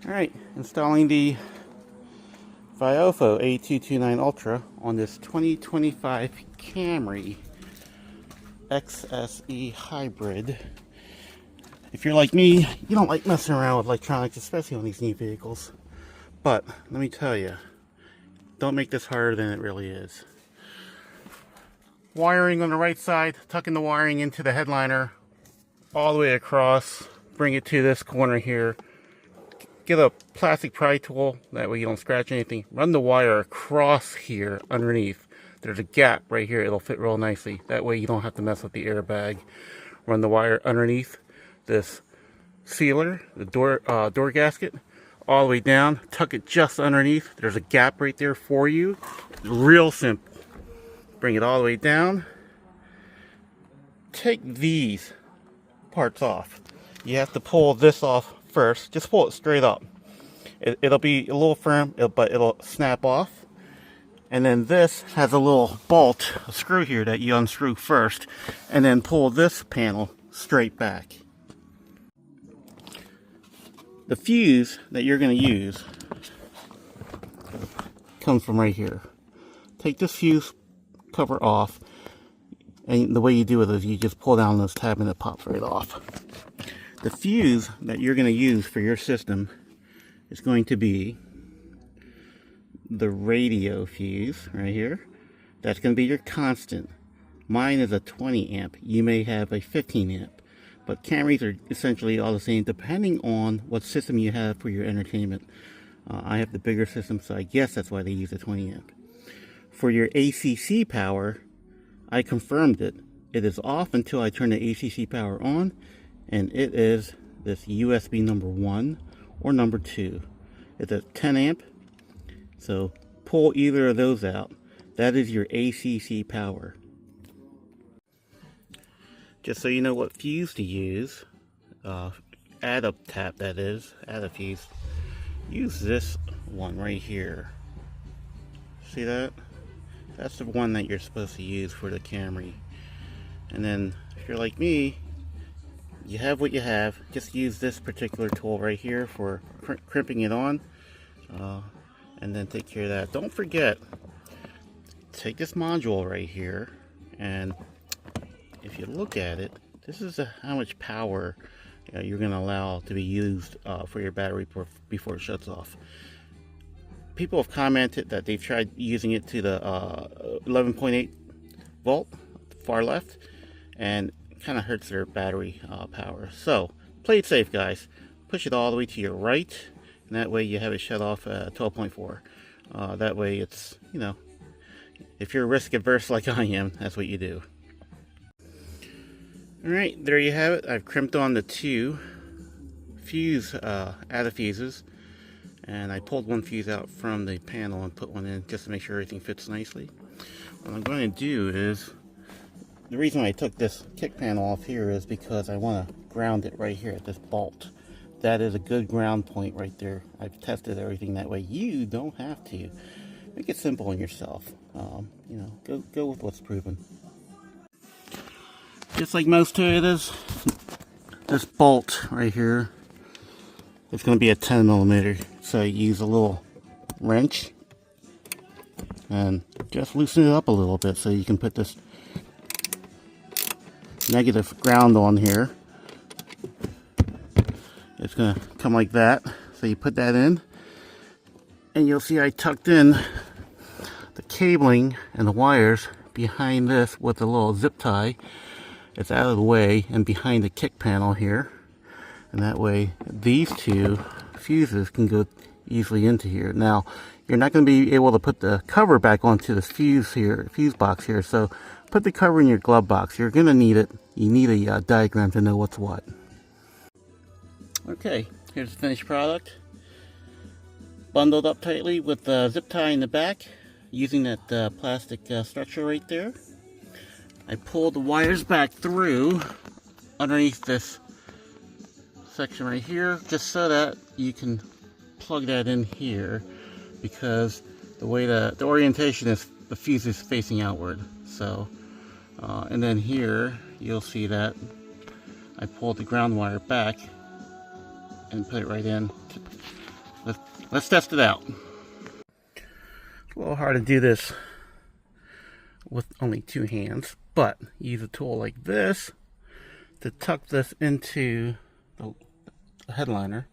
Alright, installing the Viofo A229 Ultra on this 2025 Camry XSE hybrid. If you're like me, you don't like messing around with electronics, especially on these new vehicles. But let me tell you, don't make this harder than it really is. Wiring on the right side, tucking the wiring into the headliner all the way across, bring it to this corner here. Get a plastic pry tool, that way you don't scratch anything. Run the wire across here underneath. There's a gap right here, it'll fit real nicely. That way you don't have to mess with the airbag. Run the wire underneath this sealer, the door gasket, all the way down. Tuck it just underneath. There's a gap right there for you. Real simple. Bring it all the way down. Take these parts off. You have to pull this off first. Just pull it straight up. It'll be a little firm, but it'll snap off. And then this has a little bolt, a screw here that you unscrew first, and then pull this panel straight back. The fuse that you're going to use comes from right here. Take this fuse cover off, and the way you do it is you just pull down this tab and it pops right off. The fuse that you're going to use for your system is going to be the radio fuse right here. That's going to be your constant. Mine is a 20 amp. You may have a 15 amp. But Camrys are essentially all the same depending on what system you have for your entertainment. I have the bigger system, so I guess that's why they use a 20 amp. For your ACC power, I confirmed it. It is off until I turn the ACC power on. And it is this USB number 1 or number 2. It's a 10 amp, so pull either of those out. That is your ACC power. Just so you know what fuse to use, add a tap, that is, add a fuse. Use this one right here. See that? That's the one that you're supposed to use for the Camry. And then if you're like me, you have what you have. Just use this particular tool right here for crimping it on, and then take care of that. Don't forget, take this module right here, and if you look at it, this is how much power you're going to allow to be used for your battery before it shuts off. People have commented that they've tried using it to the 11.8 volt, far left, and kind of hurts their battery power. So play it safe, guys. Push it all the way to your right, and that way you have it shut off at 12.4. That way it's, you know, if you're risk adverse like I am, that's what you do. Alright, there you have it. I've crimped on the two fuse add fuses, and I pulled one fuse out from the panel and put one in just to make sure everything fits nicely. What I'm going to do is, the reason I took this kick panel off here is because I want to ground it right here at this bolt. That is a good ground point right there. I've tested everything that way. You don't have to. Make it simple on yourself. You know, go with what's proven. Just like most Toyotas, this bolt right here is going to be a 10 millimeter. So you use a little wrench and just loosen it up a little bit so you can put this negative ground on here. It's going to come like that. So you put that in, and you'll see I tucked in the cabling and the wires behind this with a little zip tie. It's out of the way and behind the kick panel here, and that way these two fuses can go easily into here. Now you're not going to be able to put the cover back onto this fuse box here, so put the cover in your glove box. You're going to need it. You need a diagram to know what's what. Okay, here's the finished product. Bundled up tightly with the zip tie in the back, using that plastic structure right there. I pulled the wires back through underneath this section right here, just so that you can plug that in here, because the way the orientation is, the fuse is facing outward. So and then here you'll see that I pulled the ground wire back and put it right in let's test it out. It's a little hard to do this with only two hands, but use a tool like this to tuck this into the headliner,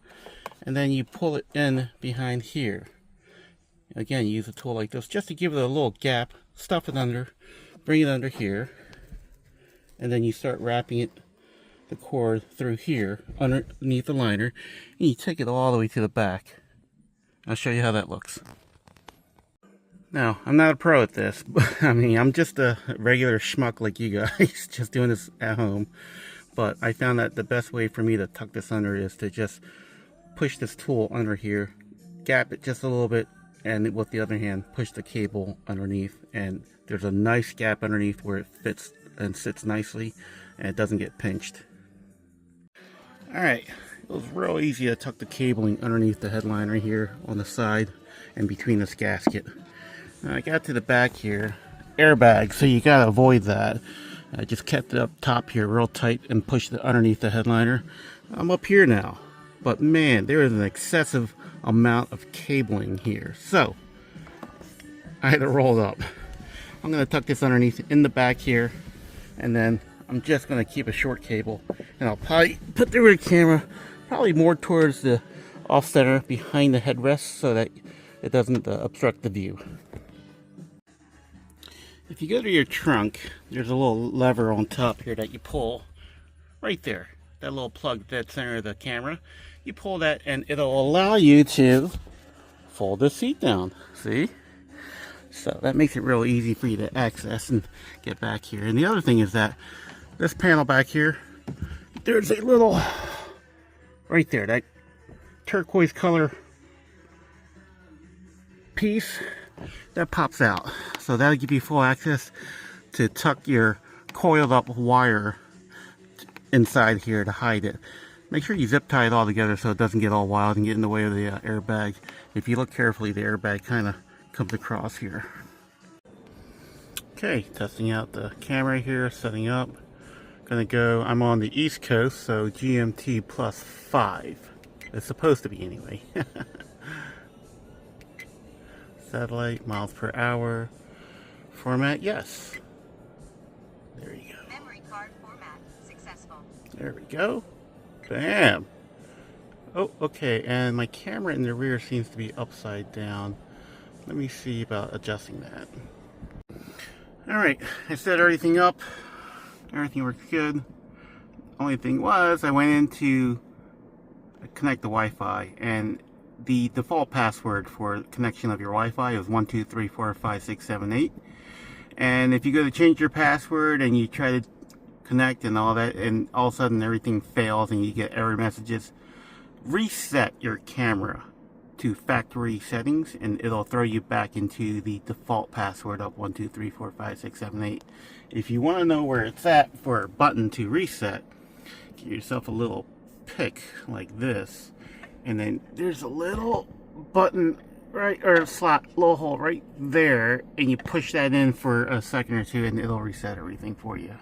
and then you pull it in behind here. Again, use a tool like this just to give it a little gap, stuff it under, bring it under here, and then you start wrapping it, the cord through here underneath the liner, and you take it all the way to the back. I'll show you how that looks. Now, I'm not a pro at this, but I mean, I'm just a regular schmuck like you guys, just doing this at home. But I found that the best way for me to tuck this under is to just push this tool under here, gap it just a little bit, and with the other hand, push the cable underneath, and there's a nice gap underneath where it fits and sits nicely, and it doesn't get pinched. Alright, it was real easy to tuck the cabling underneath the headliner here on the side and between this gasket. Now I got to the back here, airbag, so you gotta avoid that. I just kept it up top here real tight and pushed it underneath the headliner. I'm up here now, but man, there is an excessive amount of cabling here, so I had to roll it up. I'm going to tuck this underneath in the back here, and then I'm just going to keep a short cable, and I'll probably put the rear camera probably more towards the off center behind the headrest so that it doesn't obstruct the view. If you go to your trunk, there's a little lever on top here that you pull right there. That little plug dead center of the camera. You pull that and it'll allow you to fold the seat down. See? So that makes it real easy for you to access and get back here. And the other thing is that this panel back here, there's a little, right there, that turquoise color piece that pops out. So that'll give you full access to tuck your coiled up wire inside here to hide it. Make sure you zip tie it all together so it doesn't get all wild and get in the way of the airbag. If you look carefully, the airbag kind of comes across here. Okay, testing out the camera here, setting up. I'm on the East Coast, so GMT +5. It's supposed to be anyway. Satellite, miles per hour. Format, yes. There you go. Memory card format successful. There we go. Bam. Oh, okay, and my camera in the rear seems to be upside down. Let me see about adjusting that. Alright, I set everything up. Everything works good. Only thing was, I went in to connect the Wi-Fi, and the default password for connection of your Wi-Fi is 1234567 and if you go to change your password and you try to connect and all that, and all of a sudden everything fails and you get error messages, reset your camera to factory settings and it'll throw you back into the default password of 1234567. If you want to know where it's at for a button to reset, get yourself a little pick like this, and then there's a little button right, or a slot, little hole right there, and you push that in for a second or two and it'll reset everything for you.